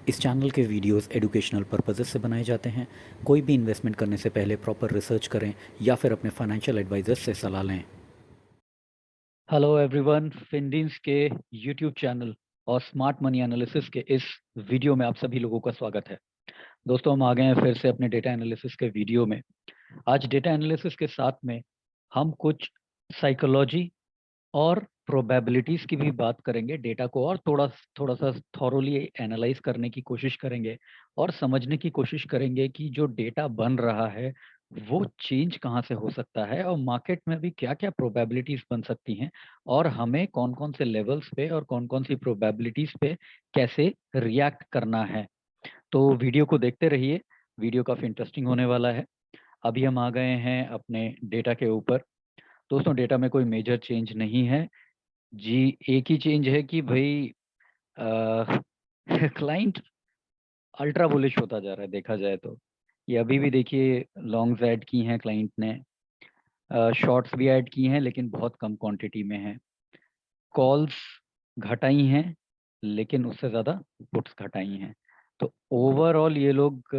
इस चैनल के videos educational purposes से बनाए जाते हैं। कोई भी इन्वेस्टमेंट करने से पहले प्रॉपर रिसर्च करें या फिर अपने फाइनेंशियल एडवाइजर से सलाह लें। हेलो एवरीवन, फिनडीन्स के यूट्यूब चैनल और स्मार्ट मनी एनालिसिस के इस वीडियो में आप सभी लोगों का स्वागत है। दोस्तों, हम आ गए हैं फिर से अपने डेटा एनालिसिस के वीडियो में। आज डेटा एनालिसिस के साथ में हम कुछ साइकोलॉजी और प्रोबेबिलिटीज की भी बात करेंगे। डेटा को और थोड़ा थोड़ा सा थॉरोली एनालाइज करने की कोशिश करेंगे और समझने की कोशिश करेंगे कि जो डेटा बन रहा है वो चेंज कहाँ से हो सकता है और मार्केट में भी क्या क्या प्रोबेबिलिटीज बन सकती हैं और हमें कौन कौन से लेवल्स पे और कौन कौन सी प्रोबेबिलिटीज पे कैसे रिएक्ट करना है। तो वीडियो को देखते रहिए, वीडियो काफ़ी इंटरेस्टिंग होने वाला है। अभी हम आ गए हैं अपने डेटा के ऊपर। दोस्तों, डेटा में कोई मेजर चेंज नहीं है जी। एक ही चेंज है कि भाई क्लाइंट अल्ट्रा बुलिश होता जा रहा है। देखा जाए तो ये अभी भी देखिए, लॉन्ग्स ऐड की हैं क्लाइंट ने, शॉर्ट्स भी ऐड की हैं लेकिन बहुत कम क्वांटिटी में हैं। कॉल्स घटाई हैं लेकिन उससे ज़्यादा पुट्स घटाई हैं। तो ओवरऑल ये लोग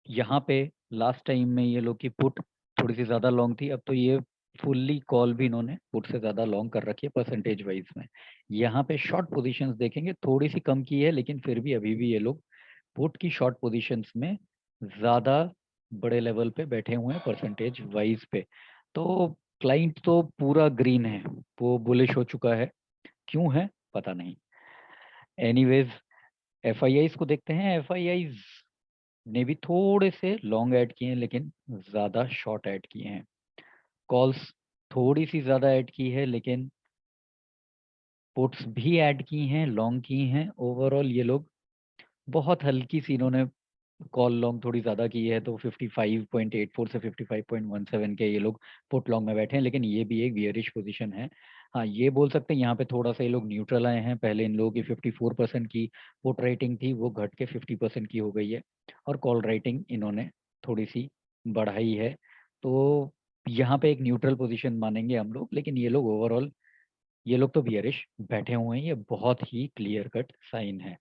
यहाँ पे लास्ट टाइम में ये लोग की पुट थोड़ी सी ज़्यादा लॉन्ग थी, अब तो ये फुल्ली कॉल भी इन्होंने पुट से ज़्यादा लॉन्ग कर रखी है परसेंटेज वाइज में। यहाँ पे शॉर्ट पोजीशंस देखेंगे थोड़ी सी कम की है, लेकिन फिर भी अभी भी ये लोग पुट की शॉर्ट पोजीशंस में ज़्यादा बड़े लेवल पे बैठे हुए हैं परसेंटेज वाइज पे। तो क्लाइंट तो पूरा ग्रीन है, वो बुलिश हो चुका है। क्यों है पता नहीं। एनीवेज, एफआईआईज को देखते हैं। एफआईआईज ने भी थोड़े से लॉन्ग ऐड किए हैं लेकिन ज़्यादा शॉर्ट ऐड किए हैं। कॉल्स थोड़ी सी ज़्यादा ऐड की है लेकिन पुट्स भी ऐड की हैं, लॉन्ग की हैं। ओवरऑल ये लोग बहुत हल्की सी इन्होंने कॉल लॉन्ग थोड़ी ज़्यादा की है, तो 55.84 से 55.17 के ये लोग पुट लॉन्ग में बैठे हैं, लेकिन ये भी एक बियरिश पोजीशन है। हाँ, ये बोल सकते हैं यहाँ पे थोड़ा सा ये लोग न्यूट्रल आए हैं। पहले इन लोगों की 54% की पुट राइटिंग थी, वो घट के 50% की हो गई है और कॉल राइटिंग इन्होंने थोड़ी सी बढ़ाई है। तो यहाँ पे एक न्यूट्रल पोजीशन मानेंगे हम लोग, लेकिन ये लोग ओवरऑल ये लोग तो बियरिश बैठे हुए हैं। ये बहुत ही क्लियर कट साइन है।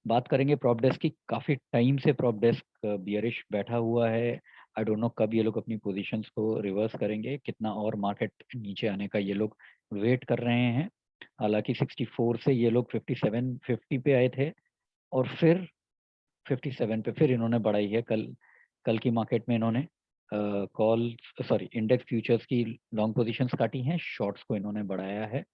बात करेंगे प्रॉप डेस्क की। काफ़ी टाइम से प्रॉप डेस्क बियरिश बैठा हुआ है। आई डोंट नो कब ये लोग अपनी पोजीशंस को रिवर्स करेंगे, कितना और मार्केट नीचे आने का ये लोग वेट कर रहे हैं। हालांकि 64 से ये लोग 57 50 पे आए थे और फिर 57 पे फिर इन्होंने बढ़ाई है। कल कल की मार्केट में इन्होंने कॉल सॉरी इंडेक्स फ्यूचर्स की लॉन्ग पोजीशंस काटी हैं, शॉर्ट्स को इन्होंने बढ़ाया है।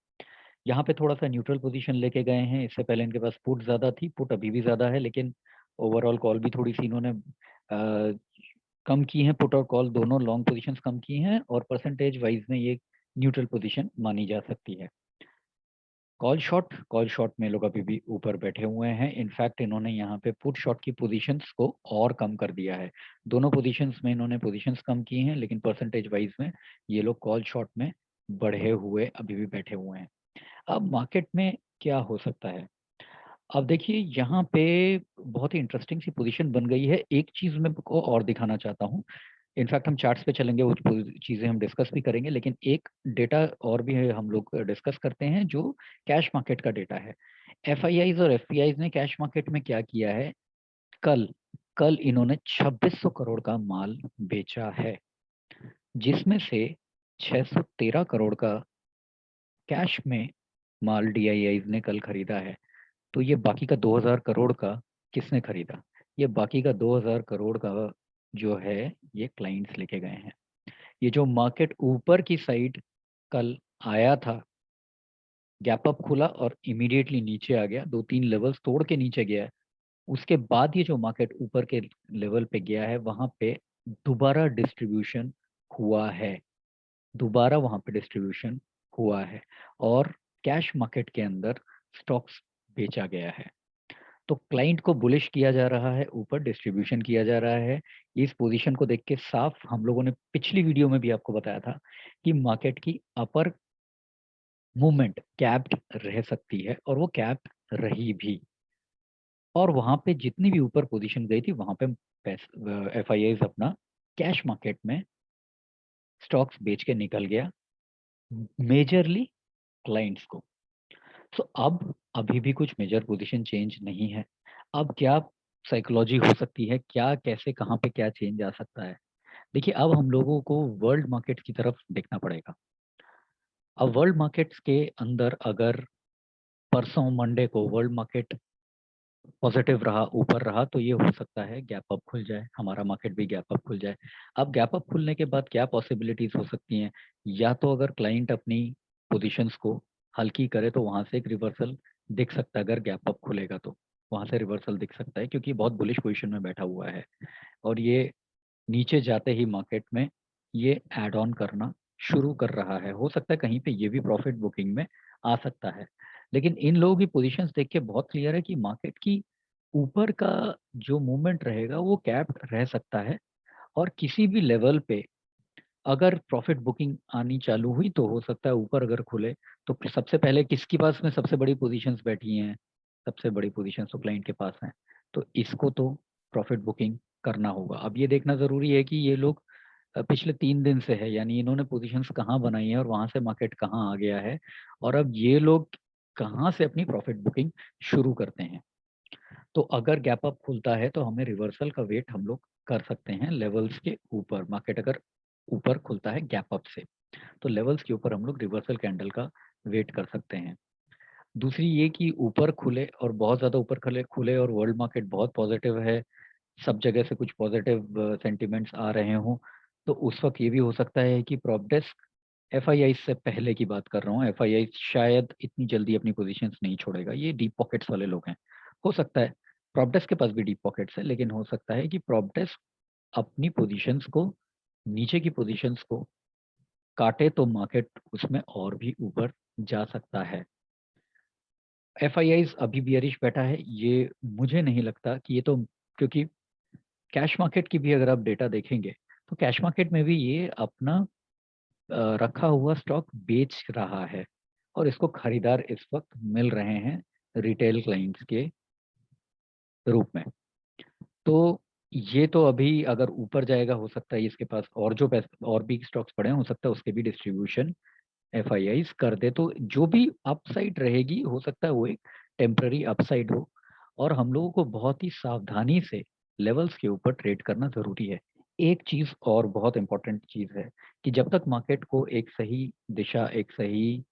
यहाँ पे थोड़ा सा न्यूट्रल पोजीशन लेके गए हैं। इससे पहले इनके पास पुट ज़्यादा थी, पुट अभी भी ज़्यादा है, लेकिन ओवरऑल कॉल भी थोड़ी सी इन्होंने कम की है। पुट और कॉल दोनों लॉन्ग पोजीशंस कम की हैं और परसेंटेज वाइज में ये न्यूट्रल पोजीशन मानी जा सकती है। कॉल शॉर्ट में लोग अभी भी ऊपर बैठे हुए हैं। इनफैक्ट इन्होंने यहाँ पे पुट शॉर्ट की पोजीशंस को और कम कर दिया है। दोनों पोजीशंस में इन्होंने पोजीशंस कम की हैं, लेकिन परसेंटेज वाइज में ये लोग कॉल शॉर्ट में बढ़े हुए अभी भी बैठे हुए हैं। अब मार्केट में क्या हो सकता है? अब देखिए, यहाँ पे बहुत ही इंटरेस्टिंग सी पोजीशन बन गई है। एक चीज़ मैं आपको और दिखाना चाहता हूँ। इनफैक्ट हम चार्ट्स पे चलेंगे, वो चीज़ें हम डिस्कस भी करेंगे, लेकिन एक डेटा और भी है हम लोग डिस्कस करते हैं, जो कैश मार्केट का डेटा है। एफआईआईज और एफपीआईज ने कैश मार्केट में क्या किया है? कल कल इन्होंने 2600 करोड़ का माल बेचा है, जिसमें से 613 करोड़ का कैश में माल डीआईआईज ने कल खरीदा है। तो ये बाकी का 2000 करोड़ का किसने खरीदा? ये बाकी का 2000 करोड़ का जो है ये क्लाइंट्स लेके गए हैं। ये जो मार्केट ऊपर की साइड कल आया था, गैप अप खुला और इमीडिएटली नीचे आ गया, 2-3 लेवल्स तोड़ के नीचे गया है। उसके बाद ये जो मार्केट ऊपर के लेवल पे गया है, वहां पे दोबारा डिस्ट्रीब्यूशन हुआ है। दोबारा वहां पे डिस्ट्रीब्यूशन हुआ है और कैश मार्केट के अंदर स्टॉक्स बेचा गया है। तो क्लाइंट को बुलिश किया जा रहा है, ऊपर डिस्ट्रीब्यूशन किया जा रहा है। इस पोजीशन को देख के साफ हम लोगों ने पिछली वीडियो में भी आपको बताया था कि मार्केट की अपर मूवमेंट कैप्ड रह सकती है और वो कैप्ड रही भी। और वहां पे जितनी भी ऊपर पोजीशन गई थी वहां पे एफआईआईज अपना कैश मार्केट में स्टॉक्स बेच के निकल गया, मेजरली क्लाइंट्स को। तो अब अभी भी कुछ मेजर पोजीशन चेंज नहीं है। अब क्या साइकोलॉजी हो सकती है, क्या कैसे कहाँ पे क्या चेंज आ सकता है? देखिए, अब हम लोगों को वर्ल्ड मार्केट की तरफ देखना पड़ेगा। अब वर्ल्ड मार्केट्स के अंदर अगर परसों मंडे को वर्ल्ड मार्केट पॉजिटिव रहा, ऊपर रहा, तो ये हो सकता है गैप अप खुल जाए, हमारा मार्केट भी गैप अप खुल जाए। अब गैप अप खुलने के बाद क्या पॉसिबिलिटीज हो सकती हैं? या तो अगर क्लाइंट अपनी पोजीशंस को हल्की करे तो वहां से एक रिवर्सल दिख सकता है, अगर गैप अप खुलेगा तो वहां से रिवर्सल दिख सकता है, क्योंकि बहुत बुलिश पोजीशन में बैठा हुआ है और ये नीचे जाते ही मार्केट में ये ऐड ऑन करना शुरू कर रहा है। हो सकता है कहीं पे ये भी प्रॉफिट बुकिंग में आ सकता है, लेकिन इन लोगों की पोजीशंस देख के बहुत क्लियर है कि मार्केट की ऊपर का जो मूवमेंट रहेगा वो कैप्ड रह सकता है, और किसी भी लेवल पे अगर प्रॉफिट बुकिंग आनी चालू हुई तो हो सकता है ऊपर अगर खुले तो सबसे पहले किसके पास में सबसे बड़ी पोजीशंस बैठी हैं? सबसे बड़ी पोजीशंस तो क्लाइंट के पास हैं, तो इसको तो प्रॉफिट बुकिंग करना होगा। अब ये देखना ज़रूरी है कि ये लोग पिछले 3 दिन से है, यानी इन्होंने पोजीशंस कहाँ बनाई है और वहाँ से मार्केट कहाँ आ गया है, और अब ये लोग कहाँ से अपनी प्रॉफिट बुकिंग शुरू करते हैं। तो अगर गैप अप खुलता है तो हमें रिवर्सल का वेट हम लोग कर सकते हैं लेवल्स के ऊपर। मार्केट अगर ऊपर खुलता है गैप अप से, तो लेवल्स के ऊपर हम लोग रिवर्सल कैंडल का वेट कर सकते हैं। दूसरी ये कि ऊपर खुले और बहुत ज़्यादा ऊपर खुले खुले और वर्ल्ड मार्केट बहुत पॉजिटिव है, सब जगह से कुछ पॉजिटिव सेंटिमेंट्स आ रहे हों, तो उस वक्त ये भी हो सकता है कि प्रॉप डेस्क एफआईआई से पहले की बात कर रहा हूँ, एफआईआई शायद इतनी जल्दी अपनी पोजीशंस नहीं छोड़ेगा, ये डीप पॉकेट्स वाले लोग हैं। हो सकता है प्रॉप डेस्क के पास भी डीप पॉकेट्स है, लेकिन हो सकता है कि प्रॉप डेस्क अपनी पोजीशंस को, नीचे की पोजीशंस को काटे तो मार्केट उसमें और भी ऊपर जा सकता है। एफआईआईज अभी बियरिश बैठा है, ये मुझे नहीं लगता कि ये तो, क्योंकि कैश मार्केट की भी अगर आप डेटा देखेंगे तो कैश मार्केट में भी ये अपना रखा हुआ स्टॉक बेच रहा है, और इसको खरीदार इस वक्त मिल रहे हैं रिटेल क्लाइंट्स के रूप में। तो ये तो अभी अगर ऊपर जाएगा हो सकता है इसके पास और जो पैसे और भी स्टॉक्स पड़े हैं, हो सकता है उसके भी डिस्ट्रीब्यूशन एफआईआईज कर दे, तो जो भी अपसाइड रहेगी हो सकता है वो एक टेम्पररी अपसाइड हो, और हम लोगों को बहुत ही सावधानी से लेवल्स के ऊपर ट्रेड करना जरूरी है। एक चीज और बहुत इंपॉर्टेंट चीज है कि जब तक मार्केट को एक सही दिशा, एक सही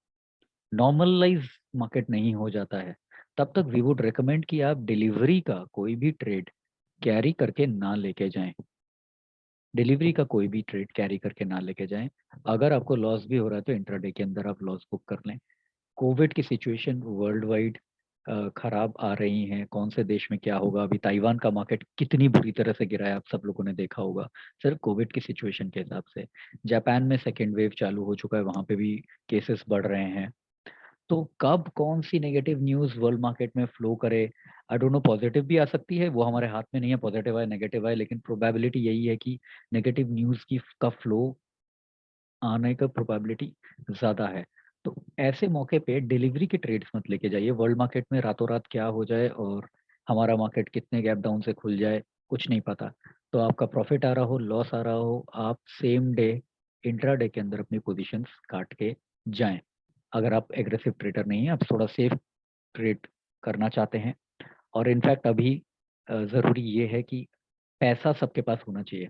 नॉर्मलाइज मार्केट नहीं हो जाता है, तब तक वी वुड रिकमेंड कि आप डिलीवरी का कोई भी ट्रेड कैरी करके ना लेके जाएं। डिलीवरी का कोई भी ट्रेड कैरी करके ना लेके जाएं। अगर आपको लॉस भी हो रहा है तो इंट्राडे के अंदर आप लॉस बुक कर लें। कोविड की सिचुएशन वर्ल्ड वाइड खराब आ रही हैं, कौन से देश में क्या होगा, अभी ताइवान का मार्केट कितनी बुरी तरह से गिरा है आप सब लोगों ने देखा होगा, सिर्फ कोविड की सिचुएशन के हिसाब से। जापान में सेकेंड वेव चालू हो चुका है, वहाँ पे भी केसेस बढ़ रहे हैं। तो कब कौन सी नेगेटिव न्यूज़ वर्ल्ड मार्केट में फ्लो करे, आई डोंट नो, पॉजिटिव भी आ सकती है, वो हमारे हाथ में नहीं है, पॉजिटिव आए नेगेटिव आए, लेकिन प्रोबेबिलिटी यही है कि नेगेटिव न्यूज़ की का फ्लो आने का प्रोबेबिलिटी ज़्यादा है। तो ऐसे मौके पे डिलीवरी के ट्रेड्स मत लेके जाइए। वर्ल्ड मार्केट में रातों रात क्या हो जाए और हमारा मार्केट कितने गैप डाउन से खुल जाए, कुछ नहीं पता। तो आपका प्रॉफिट आ रहा हो, लॉस आ रहा हो, आप सेम डे इंट्राडे के अंदर अपनी पोजीशंस काट के जाएं। अगर आप एग्रेसिव ट्रेडर नहीं हैं, आप थोड़ा सेफ ट्रेड करना चाहते हैं, और इनफैक्ट अभी ज़रूरी ये है कि पैसा सबके पास होना चाहिए,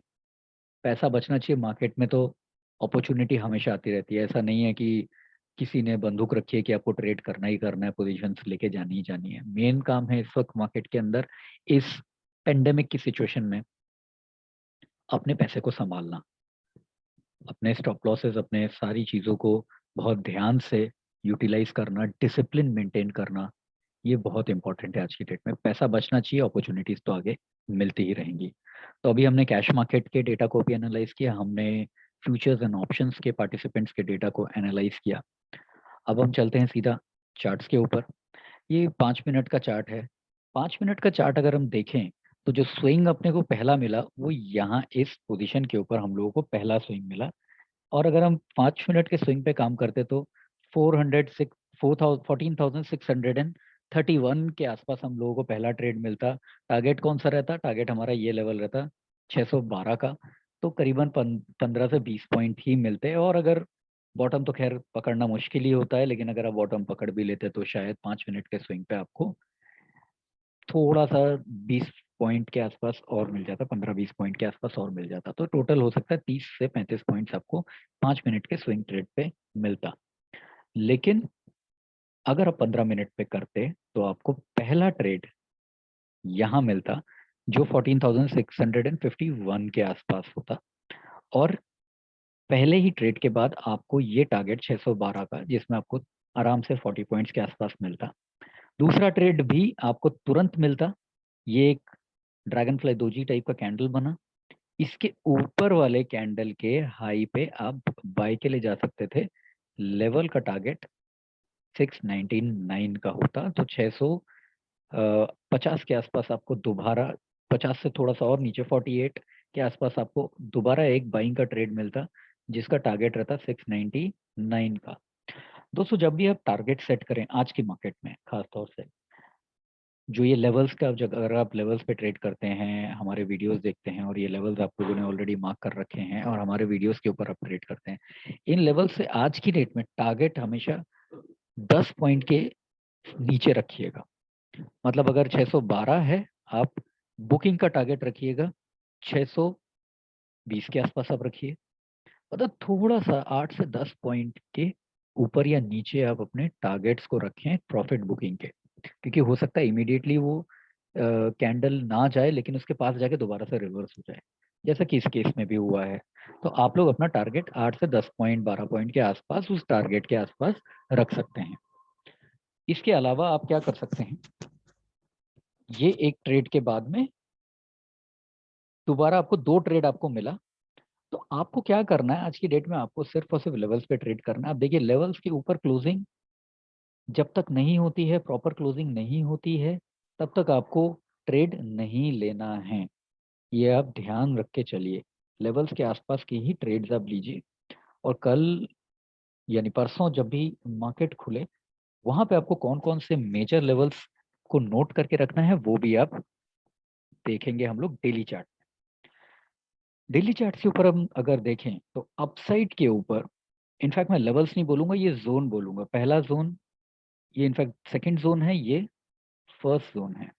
पैसा बचना चाहिए। मार्केट में तो अपॉर्चुनिटी हमेशा आती रहती है, ऐसा नहीं है कि किसी ने बंदूक रखी है कि आपको ट्रेड करना ही करना है, पोजीशंस लेके जानी ही जानी है। मेन काम है इस वक्त मार्केट के अंदर, इस पेंडेमिक की सिचुएशन में अपने पैसे को संभालना, अपने स्टॉप लॉसेस, अपने सारी चीज़ों को बहुत ध्यान से यूटिलाइज करना, डिसिप्लिन मेंटेन करना, ये बहुत इंपॉर्टेंट है आज की डेट में। पैसा बचना चाहिए, अपॉर्चुनिटीज तो आगे मिलती ही रहेंगी। तो अभी हमने कैश मार्केट के डेटा को भी एनालाइज किया, हमने फ्यूचर्स एंड ऑप्शंस के पार्टिसिपेंट्स के डेटा को एनालाइज किया। अब हम चलते हैं सीधा चार्ट्स के ऊपर। ये 5 मिनट का चार्ट है। 5 मिनट का चार्ट अगर हम देखें तो जो स्विंग अपने को पहला मिला वो यहाँ इस पोजीशन के ऊपर हम लोगों को पहला स्विंग मिला, और अगर हम 5 मिनट के स्विंग पे काम करते तो 406 14,631 के आसपास हम लोगों को पहला ट्रेड मिलता। टारगेट कौन सा रहता? टारगेट हमारा ये लेवल रहता 612 का, तो करीबन 15 से 20 पॉइंट ही मिलते। और अगर बॉटम तो खैर पकड़ना मुश्किल ही होता है, लेकिन अगर आप बॉटम पकड़ भी लेते तो शायद 5 मिनट के स्विंग पे आपको थोड़ा सा 20 पॉइंट के आसपास और मिल जाता, 15-20 पॉइंट के आसपास और मिल जाता, तो टोटल हो सकता है 30 से 35 पॉइंट्स आपको 5 मिनट के स्विंग ट्रेड पे मिलता। लेकिन अगर आप 15 मिनट पे करते तो आपको पहला ट्रेड यहाँ मिलता जो 14,651 के आसपास होता, और पहले ही ट्रेड के बाद आपको ये टारगेट 612 का, जिसमें आपको आराम से 40 पॉइंट्स के आसपास मिलता। दूसरा ट्रेड भी आपको तुरंत मिलता, ये एक ड्रैगन फ्लाई दोजी टाइप का कैंडल बना, इसके ऊपर वाले कैंडल के हाई पे आप बाय के लिए जा सकते थे। लेवल का टारगेट 699 का होता, तो 650 के आसपास आपको दोबारा, 50 से थोड़ा सा और नीचे 48 के आसपास आपको दोबारा एक बाइंग का ट्रेड मिलता, जिसका टारगेट रहता 699 का। दोस्तों जब भी आप टारगेट सेट करें आज की मार्केट में, खासतौर से जो ये लेवल्स का, जब अगर आप लेवल्स पे ट्रेड करते हैं, हमारे वीडियोस देखते हैं और ये लेवल्स आप लोगों ने ऑलरेडी मार्क कर रखे हैं और हमारे वीडियोस के ऊपर आप ट्रेड करते हैं, इन लेवल्स से आज की डेट में टारगेट हमेशा 10 पॉइंट के नीचे रखिएगा। मतलब अगर 612 है, आप बुकिंग का टारगेट रखिएगा 620 के आसपास आप रखिए। मतलब थोड़ा सा 8 से 10 पॉइंट के ऊपर या नीचे आप अपने टारगेट्स को रखें प्रॉफिट बुकिंग के, क्योंकि हो सकता है इमीडिएटली वो कैंडल ना जाए, लेकिन उसके पास जाके दोबारा से रिवर्स हो जाए, जैसा कि इस केस में भी हुआ है। तो आप लोग अपना टारगेट 8 से 10 पॉइंट, 12 पॉइंट के आसपास, उस टारगेट के आसपास रख सकते हैं। इसके अलावा आप क्या कर सकते हैं, ये एक ट्रेड के बाद में दोबारा आपको 2 ट्रेड आपको मिला, तो आपको क्या करना है आज की डेट में, आपको सिर्फ और सिर्फ लेवल्स पे ट्रेड करना है। आप देखिए लेवल्स के ऊपर क्लोजिंग जब तक नहीं होती है, प्रॉपर क्लोजिंग नहीं होती है, तब तक आपको ट्रेड नहीं लेना है। ये आप ध्यान रख के चलिए, लेवल्स के आसपास की ही ट्रेड्स आप लीजिए। और कल यानी परसों जब भी मार्केट खुले, वहां पे आपको कौन कौन से मेजर लेवल्स को नोट करके रखना है वो भी आप देखेंगे हम लोग डेली चार्ट। डेली चार्ट के ऊपर हम अगर देखें तो अपसाइड के ऊपर, इनफैक्ट मैं लेवल्स नहीं बोलूंगा, ये जोन बोलूंगा। पहला जोन, ये इनफैक्ट सेकंड जोन है, ये फर्स्ट जोन है।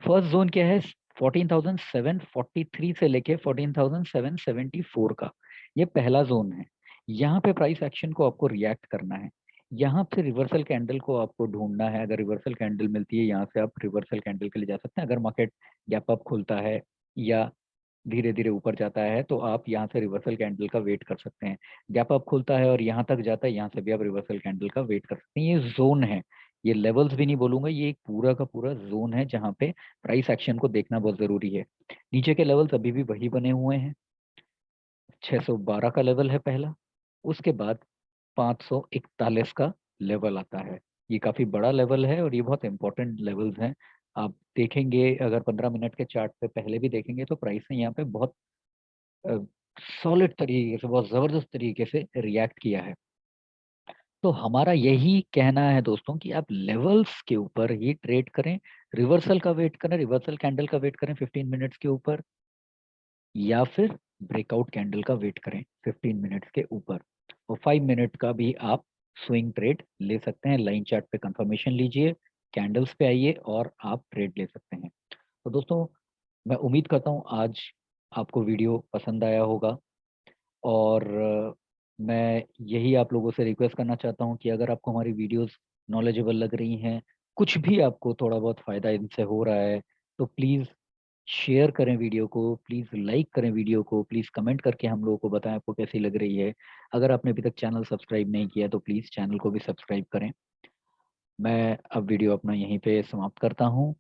फर्स्ट जोन क्या है, 14,743 से लेके 14,774 का, ये पहला जोन है। यहाँ पे प्राइस एक्शन को आपको रिएक्ट करना है, यहाँ पे रिवर्सल कैंडल को आपको ढूंढना है। अगर रिवर्सल कैंडल मिलती है यहाँ से, आप रिवर्सल कैंडल के लिए जा सकते हैं। अगर मार्केट गैप अप खुलता है या धीरे धीरे ऊपर जाता है, तो आप यहाँ से रिवर्सल कैंडल का वेट कर सकते हैं। गैप अप खुलता है और यहाँ तक जाता है, यहाँ से भी आप रिवर्सल कैंडल का वेट कर सकते हैं। ये जोन है, ये लेवल्स भी नहीं बोलूंगा, ये एक पूरा का पूरा जोन है जहाँ पे प्राइस एक्शन को देखना बहुत जरूरी है। नीचे के लेवल्स अभी भी वही बने हुए हैं, 612 का लेवल है पहला, उसके बाद 541 का लेवल आता है। ये काफी बड़ा लेवल है और ये बहुत इंपॉर्टेंट लेवल्स हैं। आप देखेंगे अगर 15 मिनट के चार्ट पे पहले भी देखेंगे तो प्राइस ने यहाँ पे बहुत सॉलिड तरीके से, बहुत जबरदस्त तरीके से रिएक्ट किया है। तो हमारा यही कहना है दोस्तों कि आप लेवल्स के ऊपर ही ट्रेड करें, रिवर्सल का वेट करें, रिवर्सल कैंडल का वेट करें 15 मिनट्स के ऊपर, या फिर ब्रेकआउट कैंडल का वेट करें 15 मिनट्स के ऊपर। और 5 मिनट का भी आप स्विंग ट्रेड ले सकते हैं। लाइन चार्ट पे कंफर्मेशन लीजिए, कैंडल्स पे आइए और आप ट्रेड ले सकते हैं। तो दोस्तों मैं उम्मीद करता हूँ आज आपको वीडियो पसंद आया होगा, और मैं यही आप लोगों से रिक्वेस्ट करना चाहता हूँ कि अगर आपको हमारी वीडियोस नॉलेजेबल लग रही हैं, कुछ भी आपको थोड़ा बहुत फ़ायदा इनसे हो रहा है, तो प्लीज़ शेयर करें वीडियो को, प्लीज़ लाइक करें वीडियो को, प्लीज़ कमेंट करके हम लोगों को बताएं आपको कैसी लग रही है। अगर आपने अभी तक चैनल सब्सक्राइब नहीं किया तो प्लीज़ चैनल को भी सब्सक्राइब करें। मैं अब वीडियो अपना यहीं पे समाप्त करता हूँ।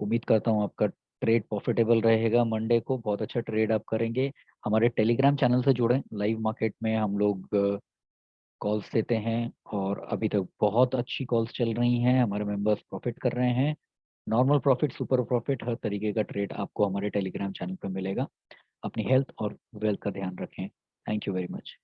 उम्मीद करता हूँ आपका ट्रेड प्रॉफिटेबल रहेगा। मंडे को बहुत अच्छा ट्रेड आप करेंगे। हमारे टेलीग्राम चैनल से जुड़ें, लाइव मार्केट में हम लोग कॉल्स देते हैं और अभी तक बहुत अच्छी कॉल्स चल रही हैं, हमारे मेंबर्स प्रॉफिट कर रहे हैं। नॉर्मल प्रॉफिट, सुपर प्रॉफिट, हर तरीके का ट्रेड आपको हमारे टेलीग्राम चैनल पर मिलेगा। अपनी हेल्थ और वेल्थ का ध्यान रखें। Thank you very much.